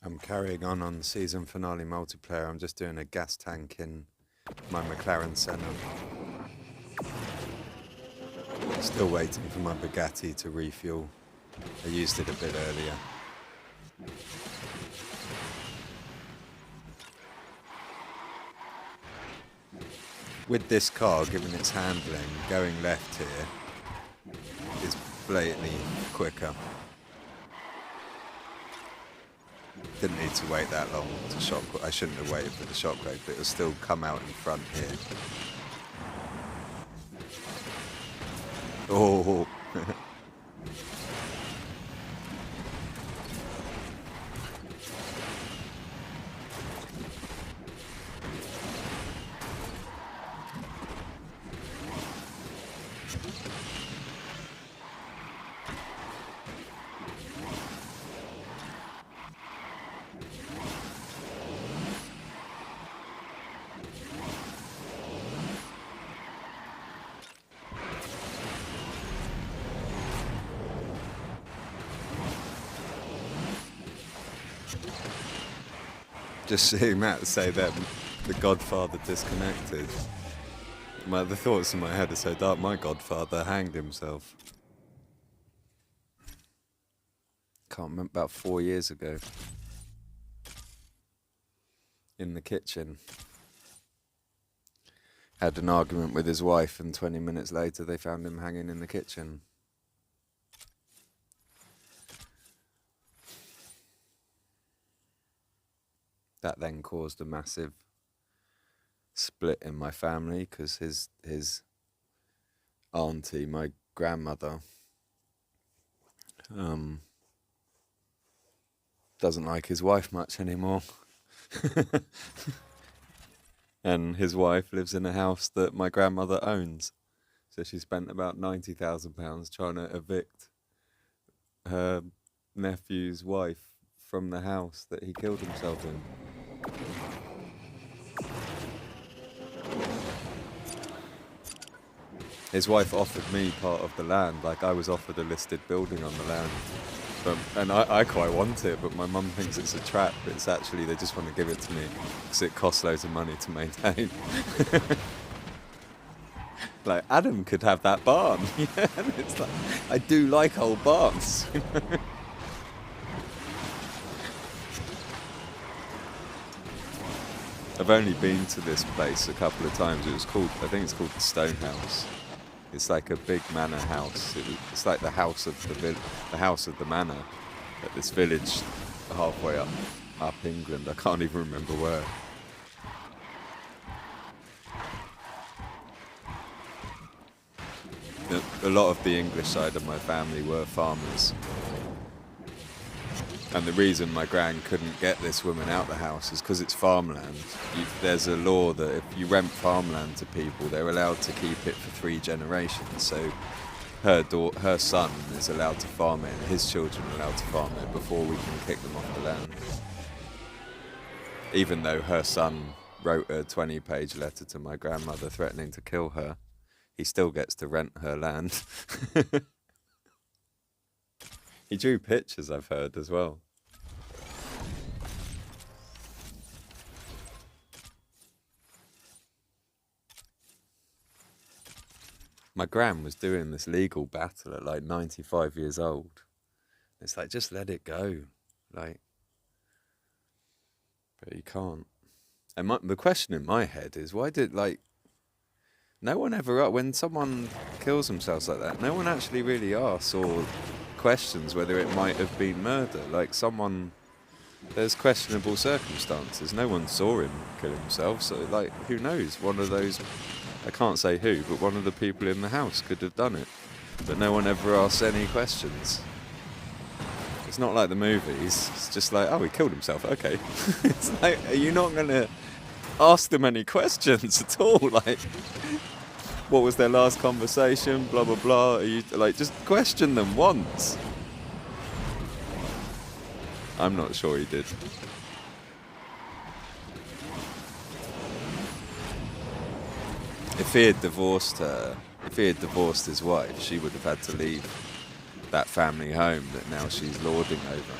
I'm carrying on season finale multiplayer. I'm just doing a gas tank in my McLaren Senna. Still waiting for my Bugatti to refuel. I used it a bit earlier. With this car, given its handling, going left here is blatantly quicker. Didn't need to wait that long to shockwave. I shouldn't have waited for the shockwave, but it'll still come out in front here. Oh. Just seeing Matt say that the Godfather disconnected. The thoughts in my head are so dark. My Godfather hanged himself. Can't remember, about 4 years ago. In the kitchen. Had an argument with his wife, and 20 minutes later they found him hanging in the kitchen. That then caused a massive split in my family because his auntie, my grandmother, doesn't like his wife much anymore. And his wife lives in a house that my grandmother owns. So she spent about £90,000 trying to evict her nephew's wife from the house that he killed himself in. His wife offered me part of the land, like I was offered a listed building on the land. And I quite want it, but my mum thinks it's a trap. It's actually, they just want to give it to me because it costs loads of money to maintain. Like, Adam could have that barn. Yeah, and it's like, I do like old barns. I've only been to this place a couple of times. I think it's called the Stone House. It's like a big manor house. It's like the house of the house of the manor at this village halfway up England. I can't even remember where. A lot of the English side of my family were farmers. And the reason my gran couldn't get this woman out the house is because it's farmland. There's a law that if you rent farmland to people, they're allowed to keep it for 3 generations. So her son is allowed to farm it, and his children are allowed to farm it before we can kick them off the land. Even though her son wrote a 20-page letter to my grandmother threatening to kill her, he still gets to rent her land. He drew pictures, I've heard, as well. My gran was doing this legal battle at like 95 years old. It's like, just let it go. Like, but you can't. And the question in my head is, why did, like, no one ever, when someone kills themselves like that, no one actually really asks or questions whether it might have been murder. Like, there's questionable circumstances. No one saw him kill himself, so, like, who knows? One of those, I can't say who, but one of the people in the house could have done it. But no one ever asks any questions. It's not like the movies. It's just like, oh, he killed himself. Okay. It's like, are you not going to ask them any questions at all? Like, what was their last conversation? Blah, blah, blah. Are you, like, just question them once. I'm not sure he did. If he had divorced her, if he had divorced his wife, she would have had to leave that family home that now she's lording over.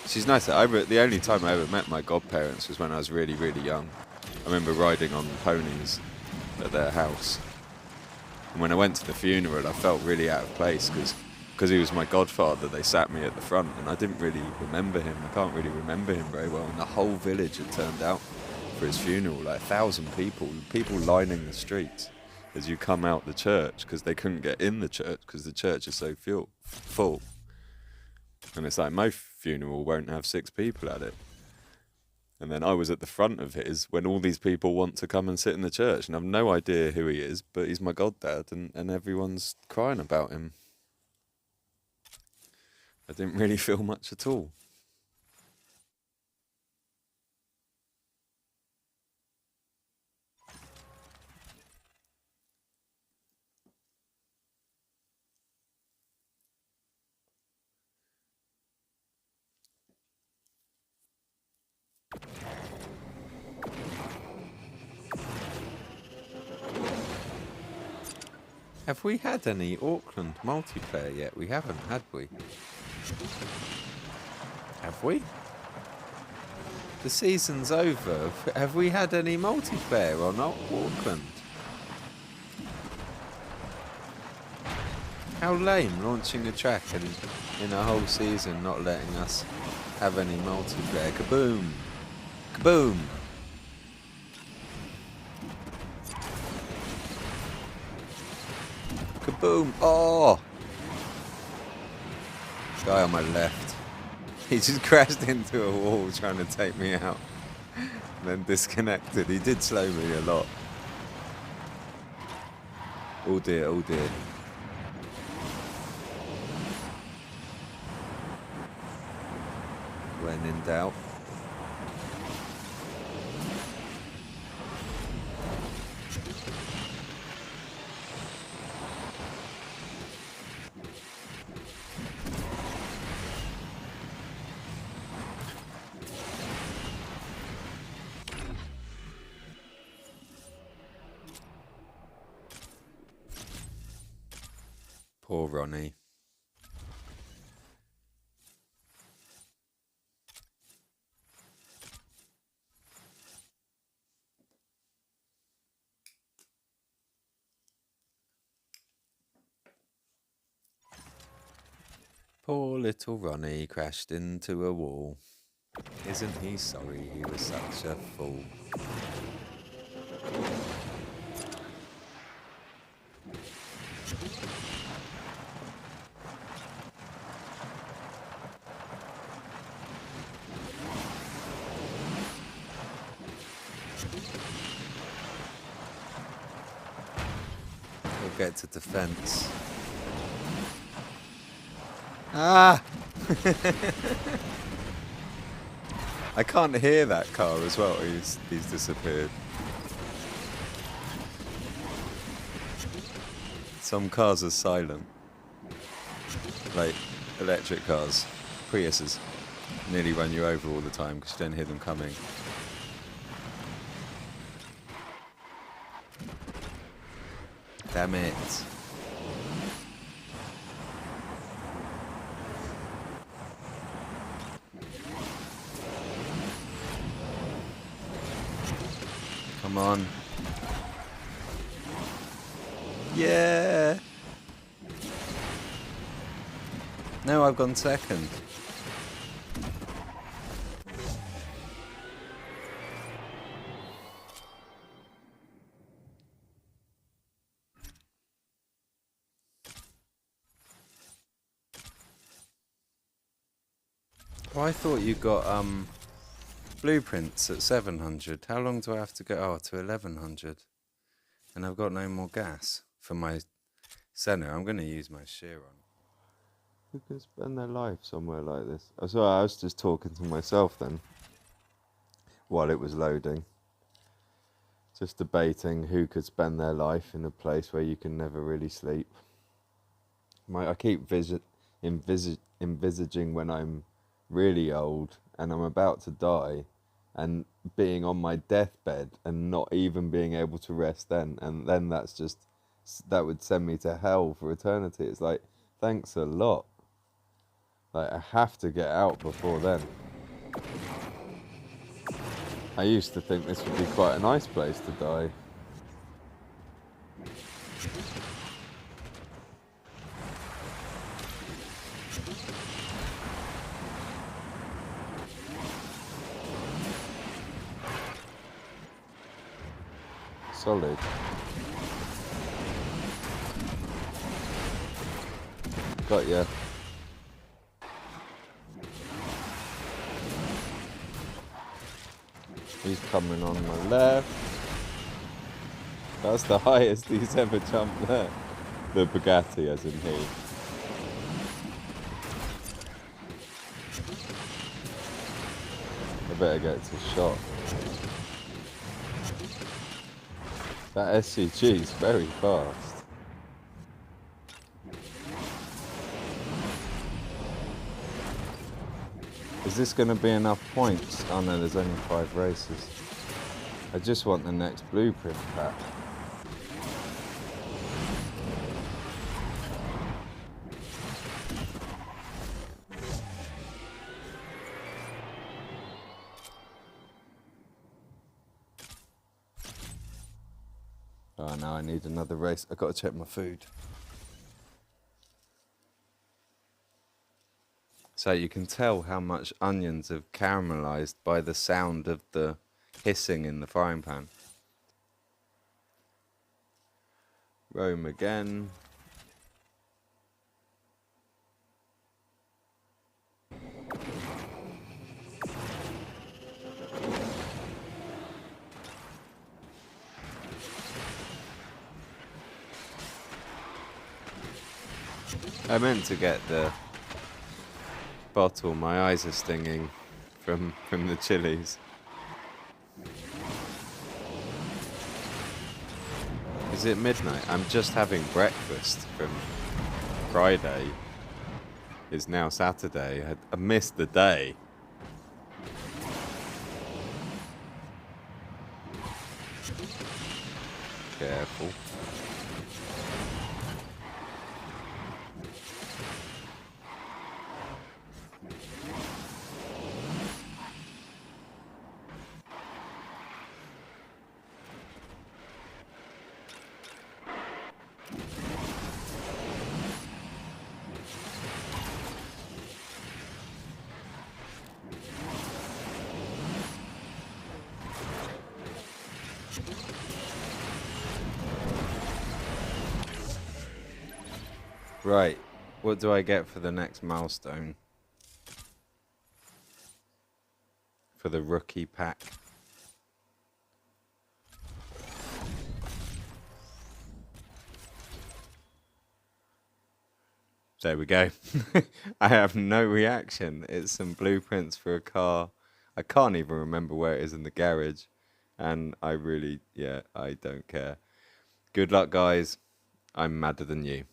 She's nice. The only time I ever met my godparents was when I was really, really young. I remember riding on ponies at their house. And when I went to the funeral, I felt really out of place because he was my godfather. They sat me at the front, and I didn't really remember him. I can't really remember him very well. And the whole village had turned out for his funeral, like 1,000 people lining the streets as you come out the church because they couldn't get in the church because the church is so full. And it's like my funeral won't have 6 people at it. And then I was at the front of his when all these people want to come and sit in the church, and I've no idea who he is, but he's my goddad, and everyone's crying about him. I didn't really feel much at all. Have we had any Auckland multiplayer yet? We haven't, had we? Have we? The season's over. Have we had any multiplayer on Auckland? How lame launching a track and in a whole season not letting us have any multiplayer. Kaboom! Kaboom! Kaboom! Oh! Guy on my left. He just crashed into a wall trying to take me out. Then disconnected. He did slow me a lot. Oh dear, oh dear. When in doubt. Poor Ronnie. Poor little Ronnie crashed into a wall. Isn't he sorry he was such a fool? We'll get to defense. Ah! I can't hear that car as well. He's disappeared. Some cars are silent. Like electric cars. Priuses. Nearly run you over all the time because you don't hear them coming. Damn it. Come on. Yeah. No, I've gone second. Oh, I thought you got blueprints at 700. How long do I have to go? Oh, to 1100. And I've got no more gas for my center. I'm going to use my shear on. Who can spend their life somewhere like this? Oh, sorry, I was just talking to myself then while it was loading. Just debating who could spend their life in a place where you can never really sleep. I keep envisaging when I'm really old and I'm about to die and being on my deathbed and not even being able to rest then, and then that would send me to hell for eternity. It's like, thanks a lot. Like, I have to get out before then. I used to think this would be quite a nice place to die. Solid. Got ya. He's coming on my left. That's the highest he's ever jumped there. The Bugatti, as in he. I better get to shot. That SCG is very fast. Is this going to be enough points? Oh no, there's only 5 races. I just want the next blueprint pack. Oh, now I need another race. I've got to check my food. So you can tell how much onions have caramelized by the sound of the hissing in the frying pan. Rome again. I meant to get the bottle. My eyes are stinging from the chilies. Is it midnight? I'm just having breakfast from Friday. It's now Saturday. I missed the day. Careful. Right, what do I get for the next milestone? For the rookie pack. There we go. I have no reaction. It's some blueprints for a car. I can't even remember where it is in the garage. And I really, I don't care. Good luck, guys. I'm madder than you.